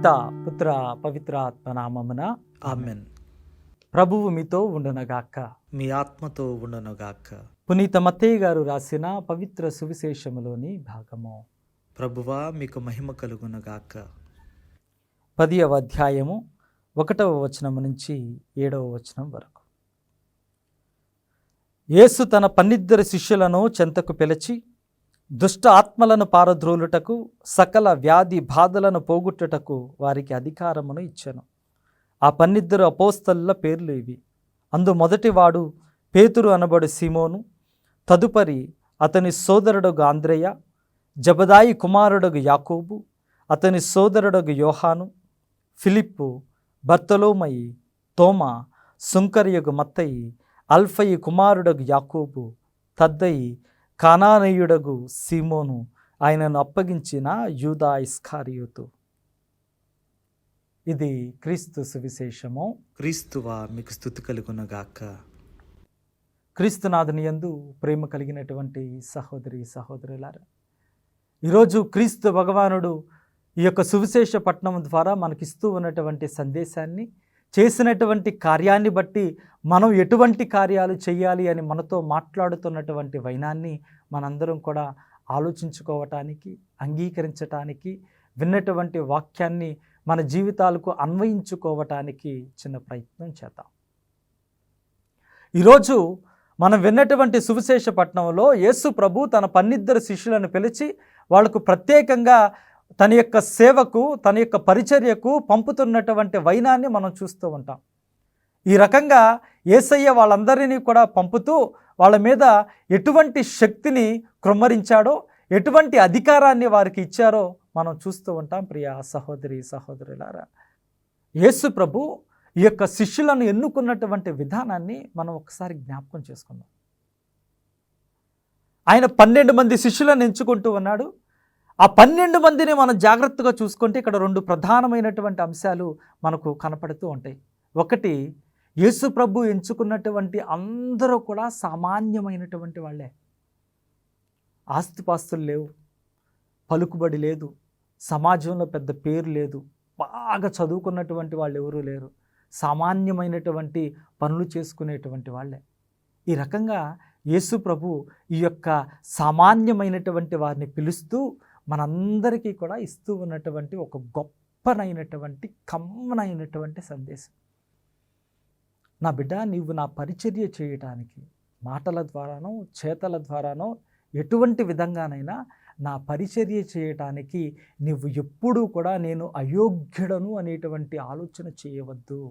పితా పుత్ర పవిత్ర ఆత్మ నామమున ఆమెన్. ప్రభువు మీతో ఉండునగాక. మీ ఆత్మతో ఉండునుగాక. పునీత మత్తయి గారు రాసిన పవిత్ర సువిశేషములోని భాగము. ప్రభువా మీకు మహిమ కలుగునుగాక. 10వ అధ్యాయము 1వ వచనము నుంచి 7వ వచనం వరకు. యేసు తన 12 శిష్యులను చెంతకు పిలిచి దుష్ట ఆత్మలను పారద్రోలుటకు సకల వ్యాధి బాధలను పోగొట్టుటకు వారికి అధికారమును ఇచ్చెను. ఆ 12 అపోస్తలుల పేర్లు ఇవి. అందు మొదటివాడు పేతురు అనబడు సీమోను, తదుపరి అతని సోదరుడగు ఆంద్రెయ, జబదాయి కుమారుడగు యాకోబు, అతని సోదరుడగు యోహాను, ఫిలిప్పు, బర్తలోమయి, తోమా, సుంకర్యగు మత్తయి, అల్ఫయి కుమారుడగు యాకోబు, తద్దయి, కానానీయుడగు సీమోను, ఆయనను అప్పగించిన యూదా ఇస్కారియోతు. ఇది క్రీస్తు సువిశేషము. క్రీస్తువా మీకు స్తుతి కలుగునుగాక. క్రీస్తునాథుని యందు ప్రేమ కలిగినటువంటి సహోదరి సహోదరులారా, ఈరోజు క్రీస్తు భగవానుడు ఈ యొక్క సువిశేష పట్టణం ద్వారా మనకిస్తూ ఉన్నటువంటి సందేశాన్ని, చేసినటువంటి కార్యాన్ని బట్టి మనం ఎటువంటి కార్యాలు చేయాలి అని మనతో మాట్లాడుతున్నటువంటి వైనాన్ని మనందరం కూడా ఆలోచించుకోవటానికి, అంగీకరించటానికి, విన్నటువంటి వాక్యాన్ని మన జీవితాలకు అన్వయించుకోవటానికి చిన్న ప్రయత్నం చేద్దాం. ఈరోజు మనం విన్నటువంటి సువిశేష పట్టణంలో యేసు ప్రభు తన 12 శిష్యులను పిలిచి వాళ్లకు ప్రత్యేకంగా తన యొక్క సేవకు, తన యొక్క పరిచర్యకు పంపుతున్నటువంటి వైనాన్ని మనం చూస్తూ ఉంటాం. ఈ రకంగా యేసయ్య వాళ్ళందరినీ కూడా పంపుతూ వాళ్ళ మీద ఎటువంటి శక్తిని కృమ్మరించాడో, ఎటువంటి అధికారాన్ని వారికి ఇచ్చారో మనం చూస్తూ ఉంటాం. ప్రియ సహోదరి సహోదరులారా, యేసు ప్రభు ఈ యొక్క శిష్యులను ఎన్నుకున్నటువంటి విధానాన్ని మనం ఒకసారి జ్ఞాపకం చేసుకుందాం. ఆయన 12 మంది శిష్యులను ఎంచుకుంటూ ఉన్నాడు. ఆ 12 మందిని మనం జాగ్రత్తగా చూసుకుంటే ఇక్కడ 2 ప్రధానమైనటువంటి అంశాలు మనకు కనపడుతూ ఉంటాయి. ఒకటి, యేసు ప్రభు ఎంచుకున్నటువంటి అందరూ కూడా సామాన్యమైనటువంటి వాళ్ళే. ఆస్తిపాస్తులు లేవు, పలుకుబడి లేదు, సమాజంలో పెద్ద పేరు లేదు, బాగా చదువుకున్నటువంటి వాళ్ళు ఎవరూ లేరు. సామాన్యమైనటువంటి పనులు చేసుకునేటువంటి వాళ్ళే. ఈ రకంగా యేసు ప్రభు ఈ యొక్క సామాన్యమైనటువంటి వారిని పిలుస్తూ మనందరికీ కూడా ఇస్తూ ఉన్నటువంటి ఒక గొప్పనైనటువంటి కమ్మనైనటువంటి సందేశం. నా బిడ్డ, నీవు నా పరిచర్య చేయటానికి మాటల ద్వారానో చేతల ద్వారానో ఎటువంటి విధంగానైనా నా పరిచర్య చేయటానికి నువ్వు ఎప్పుడూ కూడా నేను అయోగ్యుడను అనేటువంటి ఆలోచన చేయవద్దు.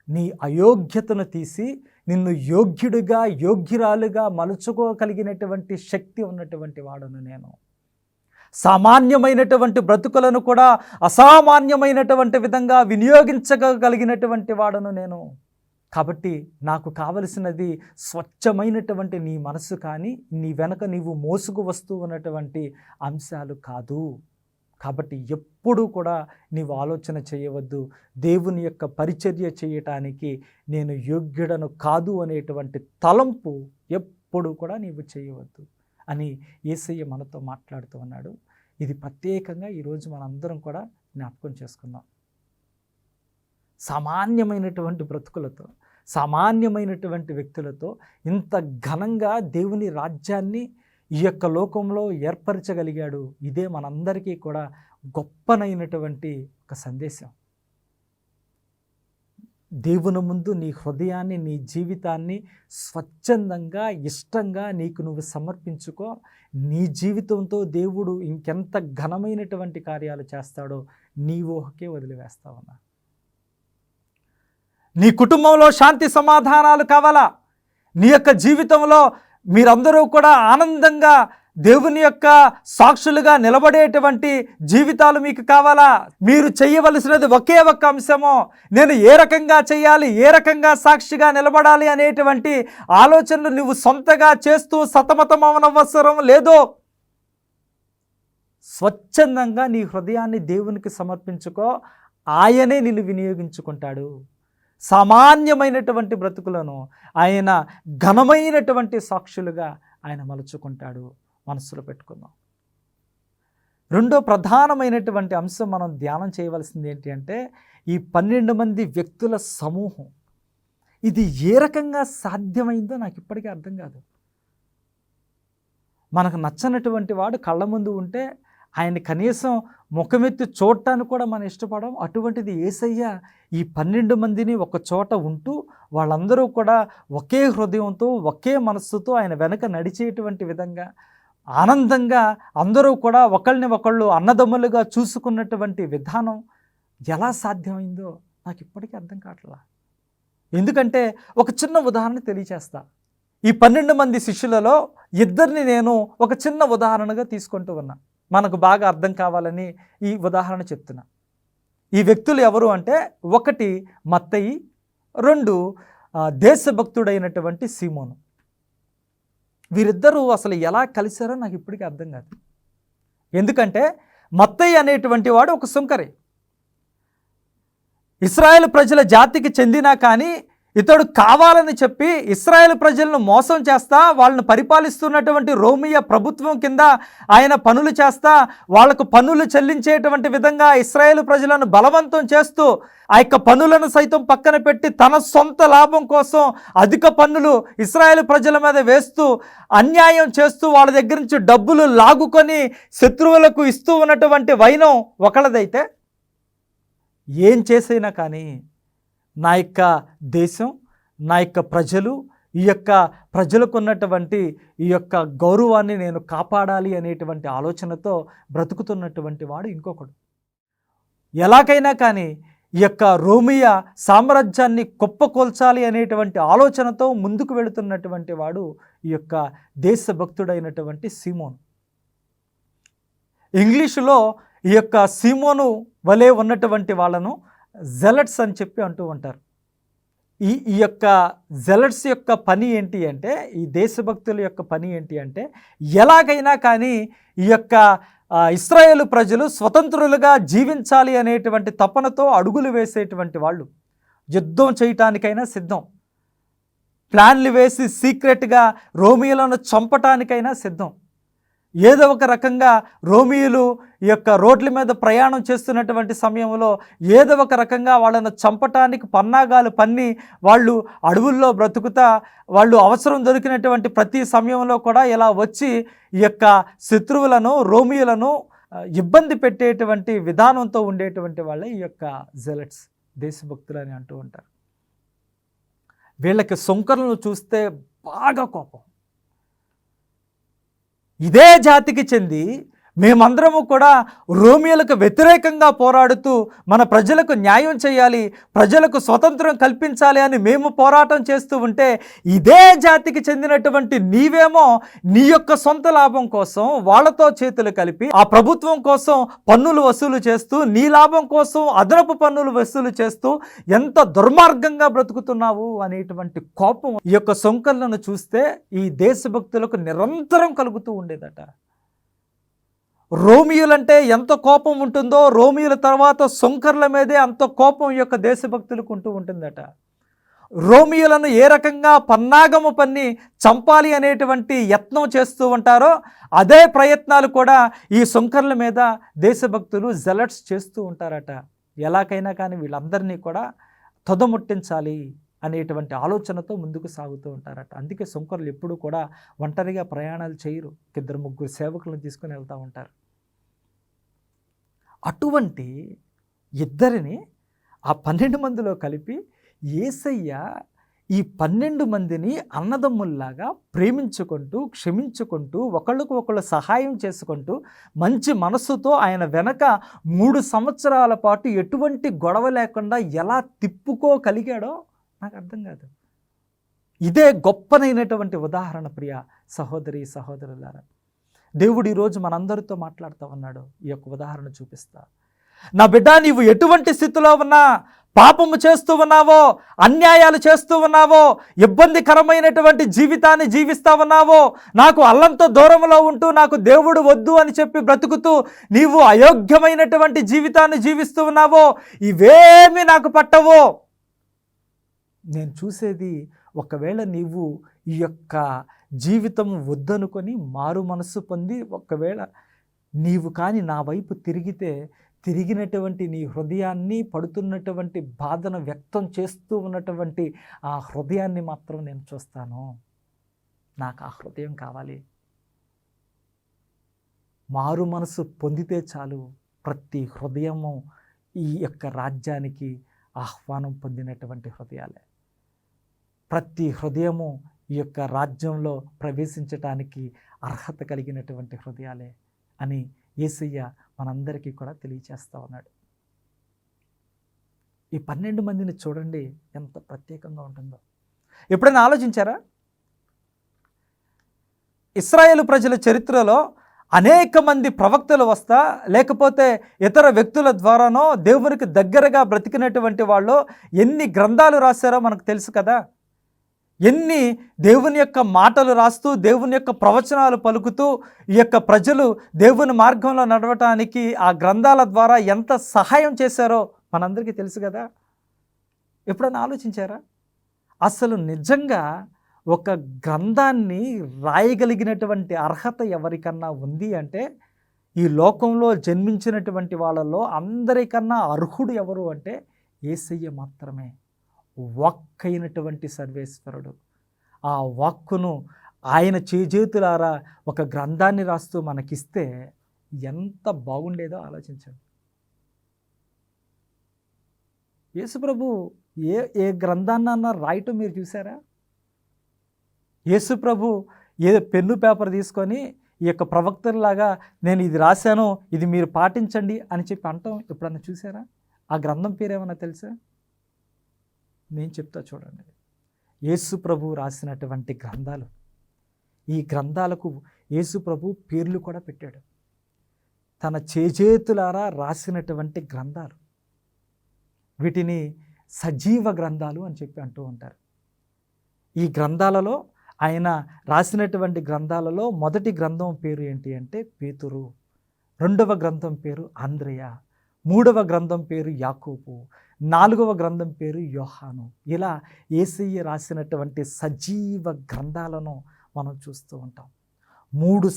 నీ అయోగ్యతను తీసి నిన్ను యోగ్యుడిగా, యోగ్యురాలుగా మలుచుకోగలిగినటువంటి శక్తి ఉన్నటువంటి వాడను నేను. సామాన్యమైనటువంటి బ్రతుకులను కూడా అసామాన్యమైనటువంటి విధంగా వినియోగించగలిగినటువంటి వాడను నేను. కాబట్టి నాకు కావలసినది స్వచ్ఛమైనటువంటి నీ మనసు, కానీ నీ వెనక నీవు మోసుకు వస్తూ ఉన్నటువంటి అంశాలు కాదు. కాబట్టి ఎప్పుడూ కూడా నీవు ఆలోచన చేయవద్దు, దేవుని యొక్క పరిచర్య చేయటానికి నేను యోగ్యుడను కాదు అనేటువంటి తలంపు ఎప్పుడూ కూడా నీవు చేయవద్దు అని యేసయ్య మనతో మాట్లాడుతూ ఉన్నాడు. ఇది ప్రత్యేకంగా ఈరోజు మనందరం కూడా జ్ఞాపకం చేసుకుందాం. సామాన్యమైనటువంటి బ్రతుకులతో, సామాన్యమైనటువంటి వ్యక్తులతో ఇంత ఘనంగా దేవుని రాజ్యాన్ని ఈ యొక్క లోకంలో ఏర్పరచగలిగాడు. ఇదే మనందరికీ కూడా గొప్పనైనటువంటి ఒక సందేశం. దేవుని ముందు నీ హృదయాన్ని, నీ జీవితాన్ని స్వచ్ఛందంగా, ఇష్టంగా నీకు నువ్వు సమర్పించుకో. నీ జీవితంతో దేవుడు ఇంకెంత ఘనమైనటువంటి కార్యాలు చేస్తాడో నీ ఊహకే వదిలివేస్తావన్నా. నీ కుటుంబంలో శాంతి సమాధానాలు కావాలా? నీ యొక్క జీవితంలో మీరందరూ కూడా ఆనందంగా దేవుని యొక్క సాక్షులుగా నిలబడేటువంటి జీవితాలు మీకు కావాలా? మీరు చేయవలసినది ఒకే ఒక్క అంశము, నేను ఏ రకంగా చేయాలి, ఏ రకంగా సాక్షిగా నిలబడాలి అనేటువంటి ఆలోచనలు నువ్వు సొంతగా చేస్తూ సతమతమవనవసరం లేదు. స్వచ్ఛందంగా నీ హృదయాన్ని దేవునికి సమర్పించుకో. ఆయనే నిన్ను వినియోగించుకుంటాడు. సామాన్యమైనటువంటి బ్రతుకులను ఆయన ఘనమైనటువంటి సాక్షులుగా ఆయన మలుచుకుంటాడు. మనస్సులో పెట్టుకుందాం. రెండో ప్రధానమైనటువంటి అంశం మనం ధ్యానం చేయవలసింది ఏంటి అంటే ఈ 12 మంది వ్యక్తుల సమూహం. ఇది ఏ రకంగా సాధ్యమైందో నాకు ఇప్పటికీ అర్థం కాదు. మనకు నచ్చనటువంటి వాడు కళ్ళ ముందు ఉంటే ఆయన్ని కనీసం ముఖమెత్తి చూడటానికి కూడా మనం ఇష్టపడం. అటువంటిది యేసయ్య ఈ 12 మందిని ఒక చోట ఉంటూ వాళ్ళందరూ కూడా ఒకే హృదయంతో ఒకే మనస్సుతో ఆయన వెనక నడిచేటువంటి విధంగా ఆనందంగా అందరూ కూడా ఒకళ్ళని ఒకళ్ళు అన్నదమ్ములుగా చూసుకున్నటువంటి విధానం ఎలా సాధ్యమైందో నాకు ఇప్పటికీ అర్థం కావట్లా. ఎందుకంటే ఒక చిన్న ఉదాహరణ తెలియచేస్తా. ఈ 12 మంది శిష్యులలో ఇద్దరిని నేను ఒక చిన్న ఉదాహరణగా తీసుకుంటూ ఉన్నా. మనకు బాగా అర్థం కావాలని ఈ ఉదాహరణ చెప్తున్నా. ఈ వ్యక్తులు ఎవరు అంటే, ఒకటి మత్తయి, 2 దేశభక్తుడైనటువంటి సీమోను. వీరిద్దరూ అసలు ఎలా కలిశారో నాకు ఇప్పటికీ అర్థం కాదు. ఎందుకంటే మత్తయి అనేటువంటి వాడు ఒక సుంకరి. ఇశ్రాయేలు ప్రజల జాతికి చెందినా కానీ ఇతడు కావాలని చెప్పి ఇశ్రాయేల్ ప్రజలను మోసం చేస్తా, వాళ్ళను పరిపాలిస్తున్నటువంటి రోమియా ప్రభుత్వం కింద ఆయన పనులు చేస్తా, వాళ్లకు పన్నులు చెల్లించేటువంటి విధంగా ఇశ్రాయేల్ ప్రజలను బలవంతం చేస్తూ ఆ యొక్క పన్నులను సైతం పక్కన పెట్టి తన సొంత లాభం కోసం అధిక పన్నులు ఇశ్రాయేల్ ప్రజల మీద వేస్తూ అన్యాయం చేస్తూ వాళ్ళ దగ్గర నుంచి డబ్బులు లాగుకొని శత్రువులకు ఇస్తూ ఉన్నటువంటి వైనం ఒకళ్ళదైతే, ఏం చేసైనా కానీ నా యొక్క దేశం, నా యొక్క ప్రజలు, ఈ యొక్క ప్రజలకు ఉన్నటువంటి ఈ యొక్క గౌరవాన్ని నేను కాపాడాలి అనేటువంటి ఆలోచనతో బ్రతుకుతున్నటువంటి వాడు ఇంకొకడు. ఎలాగైనా కానీ ఈ యొక్క రోమియా సామ్రాజ్యాన్ని కుప్పకొల్చాలి అనేటువంటి ఆలోచనతో ముందుకు వెళుతున్నటువంటి వాడు ఈ యొక్క దేశభక్తుడైనటువంటి సీమోను. ఇంగ్లీషులో ఈ యొక్క సీమోను వలె ఉన్నటువంటి వాళ్ళను జెలట్స్ అని చెప్పి అంటూ ఉంటారు. ఈ యొక్క జెలట్స్ యొక్క పని ఏంటి అంటే, ఈ దేశభక్తుల యొక్క పని ఏంటి అంటే, ఎలాగైనా కానీ ఈ యొక్క ఇశ్రాయేలు ప్రజలు స్వతంత్రులుగా జీవించాలి అనేటువంటి తపనతో అడుగులు వేసేటువంటి వాళ్ళు. యుద్ధం చేయటానికైనా సిద్ధం, ప్లాన్లు వేసి సీక్రెట్గా రోమియోలను చంపటానికైనా సిద్ధం. ఏదో ఒక రకంగా రోమియోలు ఈ యొక్క రోడ్ల మీద ప్రయాణం చేస్తున్నటువంటి సమయంలో ఏదో ఒక రకంగా వాళ్ళను చంపటానికి పన్నాగాలు పన్ని వాళ్ళు అడవుల్లో బ్రతుకుతా వాళ్ళు అవసరం దొరికినటువంటి ప్రతి సమయంలో కూడా ఇలా వచ్చి ఈ యొక్క శత్రువులను రోమియోలను ఇబ్బంది పెట్టేటువంటి విధానంతో ఉండేటువంటి వాళ్ళే ఈ యొక్క జెలట్స్, దేశభక్తులు అని అంటూ ఉంటారు. వీళ్ళకి సుంకరులను చూస్తే బాగా కోపం. ఇదే జాతికి చెంది మేమందరము కూడా రోమియోలకు వ్యతిరేకంగా పోరాడుతూ మన ప్రజలకు న్యాయం చేయాలి, ప్రజలకు స్వతంత్రం కల్పించాలి అని మేము పోరాటం చేస్తూ ఉంటే, ఇదే జాతికి చెందినటువంటి నీవేమో నీ యొక్క సొంత లాభం కోసం వాళ్ళతో చేతులు కలిపి ఆ ప్రభుత్వం కోసం పన్నులు వసూలు చేస్తూ, నీ లాభం కోసం అదనపు పన్నులు వసూలు చేస్తూ ఎంత దుర్మార్గంగా బ్రతుకుతున్నావు అనేటువంటి కోపం ఈ యొక్క సొంకర్లను చూస్తే ఈ దేశభక్తులకు నిరంతరం కలుగుతూ ఉండేదట. రోమియోలంటే ఎంత కోపం ఉంటుందో, రోమియోల తర్వాత సొంకర్ల మీదే అంత కోపం ఈ యొక్క దేశభక్తులకు ఉంటూ ఉంటుందట. రోమియోలను ఏ రకంగా పన్నాగము పన్ని చంపాలి అనేటువంటి యత్నం చేస్తూ ఉంటారో అదే ప్రయత్నాలు కూడా ఈ సొంకర్ల మీద దేశభక్తులు జెలట్స్ చేస్తూ ఉంటారట. ఎలాగైనా కానీ వీళ్ళందరినీ కూడా తొదముట్టించాలి అనేటువంటి ఆలోచనతో ముందుకు సాగుతూ ఉంటారట. అందుకే సొంకర్లు ఎప్పుడూ కూడా ఒంటరిగా ప్రయాణాలు చేయరు, 2-3 సేవకులను తీసుకుని వెళ్తూ ఉంటారు. అటువంటి ఇద్దరిని ఆ 12 మందిలో కలిపి యేసయ్య ఈ 12 మందిని అన్నదమ్ముల్లాగా ప్రేమించుకుంటూ, క్షమించుకుంటూ, ఒకళ్ళకు ఒకళ్ళు సహాయం చేసుకుంటూ మంచి మనస్సుతో ఆయన వెనక 3 సంవత్సరాల పాటు ఎటువంటి గొడవ లేకుండా ఎలా తిప్పుకోగలిగాడో నాకు అర్థం కాదు. ఇదే గొప్పనైనటువంటి ఉదాహరణ ప్రియ సహోదరి సహోదరులారా. దేవుడు ఈరోజు మనందరితో మాట్లాడుతూ ఉన్నాడు. ఈ యొక్క ఉదాహరణ చూపిస్తా. నా బిడ్డ, నీవు ఎటువంటి స్థితిలో ఉన్నా, పాపము చేస్తూ ఉన్నావో, అన్యాయాలు చేస్తూ ఉన్నావో, ఇబ్బందికరమైనటువంటి జీవితాన్ని జీవిస్తూ ఉన్నావో, నాకు అల్లంతో దూరంలో ఉంటూ నాకు దేవుడు వద్దు అని చెప్పి బ్రతుకుతూ నీవు అయోగ్యమైనటువంటి జీవితాన్ని జీవిస్తూ ఉన్నావో, ఇవేమీ నాకు పట్టవో. నేను చూసేది ఒకవేళ నీవు ఈ యొక్క జీవితం వద్దనుకొని మారు మనస్సు పొంది ఒకవేళ నీవు కానీ నా వైపు తిరిగితే తిరిగినటువంటి నీ హృదయాన్ని, పడుతున్నటువంటి బాధను వ్యక్తం చేస్తూ ఉన్నటువంటి ఆ హృదయాన్ని మాత్రం నేను చూస్తాను. నాకు ఆ హృదయం కావాలి. మారు మనసు పొందితే చాలు, ప్రతి హృదయము ఈ యొక్క రాజ్యానికి ఆహ్వానం పొందినటువంటి హృదయాలే. ప్రతి హృదయము ఈ యొక్క రాజ్యంలో ప్రవేశించటానికి అర్హత కలిగినటువంటి హృదయాలే అని యేసయ్య మనందరికీ కూడా తెలియచేస్తూ ఉన్నాడు. ఈ 12 మందిని చూడండి ఎంత ప్రత్యేకంగా ఉంటుందో. ఎప్పుడైనా ఆలోచించారా? ఇశ్రాయేలు ప్రజల చరిత్రలో అనేక మంది ప్రవక్తలు వస్తా, లేకపోతే ఇతర వ్యక్తుల ద్వారానో దేవునికి దగ్గరగా బ్రతికినటువంటి వాళ్ళు ఎన్ని గ్రంథాలు రాశారో మనకు తెలుసు కదా. ఎన్ని దేవుని యొక్క మాటలు రాస్తూ, దేవుని యొక్క ప్రవచనాలు పలుకుతూ ఈ యొక్క ప్రజలు దేవుని మార్గంలో నడవటానికి ఆ గ్రంథాల ద్వారా ఎంత సహాయం చేశారో మనందరికీ తెలుసు కదా. ఎప్పుడైనా ఆలోచించారా? అసలు నిజంగా ఒక గ్రంథాన్ని రాయగలిగినటువంటి అర్హత ఎవరికన్నా ఉంది అంటే ఈ లోకంలో జన్మించినటువంటి వాళ్ళలో అందరికన్నా అర్హుడు ఎవరు అంటే యేసయ్య మాత్రమే. వాక్కైనటువంటి సర్వేశ్వరుడు. ఆ వాక్కును ఆయన చేజేతులారా ఒక గ్రంథాన్ని రాస్తూ మనకిస్తే ఎంత బాగుండేదో ఆలోచించండి. యేసుప్రభు ఏ గ్రంథాన్నన్నా రాయటం మీరు చూసారా? యేసుప్రభు ఏదో పెన్ను పేపర్ తీసుకొని ఈ యొక్క ప్రవక్తలాగా నేను ఇది రాశాను, ఇది మీరు పాటించండి అని చెప్పి అంటాం ఎప్పుడన్నా చూసారా? ఆ గ్రంథం పేరు ఏమన్నా తెలుసా? నేను చెప్తా చూడండి. యేసుప్రభు రాసినటువంటి గ్రంథాలు. ఈ గ్రంథాలకు యేసుప్రభు పేర్లు కూడా పెట్టాడు. తన చేజేతులారా రాసినటువంటి గ్రంథాలు. వీటిని సజీవ గ్రంథాలు అని చెప్పి అంటూ ఉంటారు. ఈ గ్రంథాలలో ఆయన రాసినటువంటి గ్రంథాలలో మొదటి గ్రంథం పేరు ఏంటి అంటే పేతురు, రెండవ గ్రంథం పేరు అంద్రెయ, మూడవ గ్రంథం పేరు యాకోబు, నాలుగవ గ్రంథం పేరు యోహాను. ఇలా యేసయ్య రాసినటువంటి సజీవ గ్రంథాలను మనం చూస్తూ ఉంటాం. 3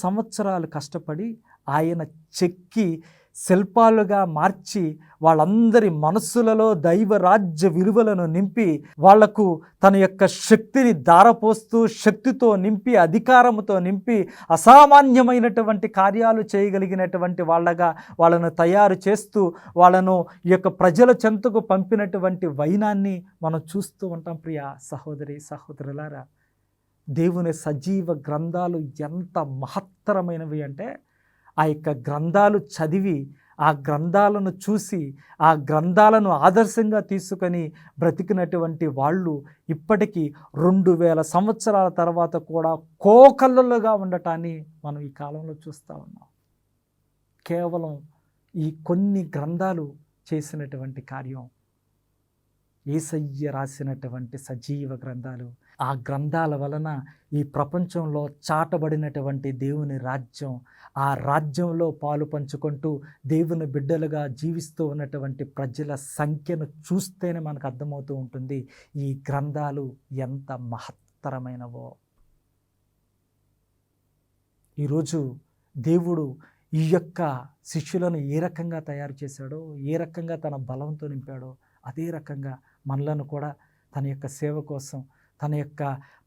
సంవత్సరాలు కష్టపడి ఆయన చెక్కి శిల్పాలుగా మార్చి వాళ్ళందరి మనస్సులలో దైవ రాజ్య విలువలను నింపి వాళ్లకు తన యొక్క శక్తిని ధారపోస్తూ, శక్తితో నింపి, అధికారముతో నింపి అసామాన్యమైనటువంటి కార్యాలు చేయగలిగినటువంటి వాళ్ళను తయారు చేస్తూ వాళ్ళను ఈ యొక్క ప్రజల చెంతకు పంపినటువంటి వైనాన్ని మనం చూస్తూ ఉంటాం. ప్రియ సహోదరి సహోదరులారా, దేవుని సజీవ గ్రంథాలు ఎంత మహత్తరమైనవి అంటే ఆ యొక్క గ్రంథాలు చదివి, ఆ గ్రంథాలను చూసి, ఆ గ్రంథాలను ఆదర్శంగా తీసుకొని బ్రతికినటువంటి వాళ్ళు ఇప్పటికీ 2000 సంవత్సరాల తర్వాత కూడా కోకళ్ళలుగా ఉండటాన్ని మనం ఈ కాలంలో చూస్తూ ఉన్నాం. కేవలం ఈ కొన్ని గ్రంథాలు చేసినటువంటి కార్యం. యేసయ్య రాసినటువంటి సజీవ గ్రంథాలు. ఆ గ్రంథాల వలన ఈ ప్రపంచంలో చాటబడినటువంటి దేవుని రాజ్యం, ఆ రాజ్యంలో పాలు పంచుకుంటూ దేవుని బిడ్డలుగా జీవిస్తూ ఉన్నటువంటి ప్రజల సంఖ్యను చూస్తేనే మనకు అర్థమవుతూ ఉంటుంది ఈ గ్రంథాలు ఎంత మహత్తరమైనవో. ఈరోజు దేవుడు ఈ యొక్క శిష్యులను ఏ రకంగా తయారు చేశాడో, ఏ రకంగా తన బలంతో నింపాడో, అదే రకంగా మనలను కూడా తన యొక్క సేవ కోసం, తన యొక్క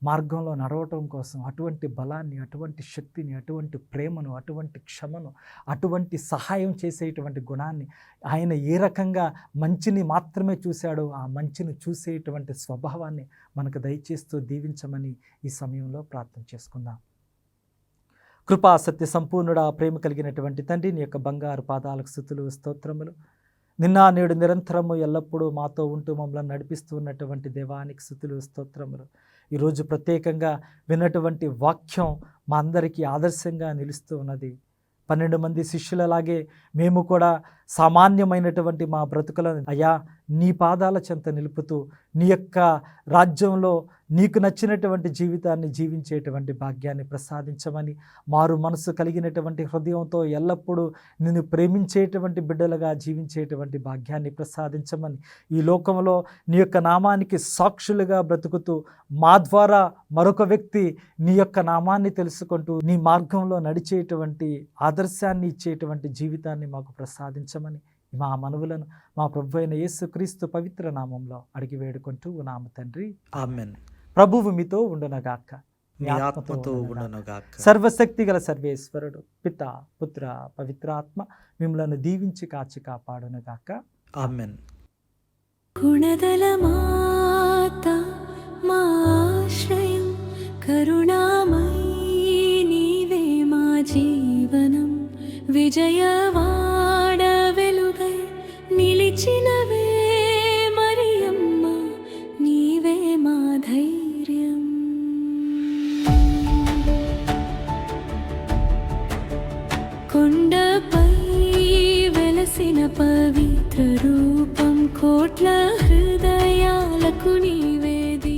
మార్గంలో నడవటం కోసం అటువంటి బలాన్ని, అటువంటి శక్తిని, అటువంటి ప్రేమను, అటువంటి క్షమను, అటువంటి సహాయం చేసేటువంటి గుణాన్ని, ఆయన ఏ రకంగా మంచిని మాత్రమే చూశాడో ఆ మంచిని చూసేటువంటి స్వభావాన్ని మనకు దయచేస్తూ దీవించమని ఈ సమయంలో ప్రార్థన చేసుకుందాం. కృపా సత్య సంపూర్ణుడా, ప్రేమ కలిగినటువంటి తండ్రి, నీ యొక్క బంగారు పాదాలకు స్తుతులు స్తోత్రములు. నిన్న నేడు నిరంతరము ఎల్లప్పుడూ మాతో ఉంటూ మమ్మల్ని నడిపిస్తూ ఉన్నటువంటి దేవానికి స్తుతులు స్తోత్రములు. ఈరోజు ప్రత్యేకంగా విన్నటువంటి వాక్యం మా అందరికీ ఆదర్శంగా నిలుస్తూ ఉన్నది. 12 మంది శిష్యులలాగే మేము కూడా సామాన్యమైనటువంటి మా బ్రతుకులను అయ్యా నీ పాదాల చెంత నిలుపుతూ నీ యొక్క రాజ్యంలో నీకు నచ్చినటువంటి జీవితాన్ని జీవించేటువంటి భాగ్యాన్ని ప్రసాదించమని, మారు మనసు కలిగినటువంటి హృదయంతో ఎల్లప్పుడూ నిన్ను ప్రేమించేటువంటి బిడ్డలుగా జీవించేటువంటి భాగ్యాన్ని ప్రసాదించమని, ఈ లోకంలో నీ యొక్క నామానికి సాక్షులుగా బ్రతుకుతూ మా ద్వారా మరొక వ్యక్తి నీ యొక్క నామాన్ని తెలుసుకుంటూ నీ మార్గంలో నడిచేటువంటి ఆదర్శాన్ని ఇచ్చేటువంటి జీవితాన్ని మాకు ప్రసాదించమని మా మనవులను మా ప్రభు అయిన యేసుక్రీస్తు పవిత్ర నామంలో అడిగి వేడుకుంటూ ఉన్నాము తండ్రి. ఆమెన్. ప్రభువు మీతో ఉండునగాక, మీ ఆత్మతో ఉండునుగాక. సర్వశక్తి గల సర్వేశ్వరుడు పిత పుత్ర పవిత్రాత్మ మిమ్మలను దీవించి కాచి కాపాడునుగాక. ఆమెన్. గుణదల మాత మా ఆశ్రయం, కరుణామయీ నీవే మా జీవనం, విజయవాడ వెలుగై నిలిచినవే మరియమ్మ, నీవే మా ధైర్యం. కొండపై వెలసిన పవిత్ర రూపం, కోట్ల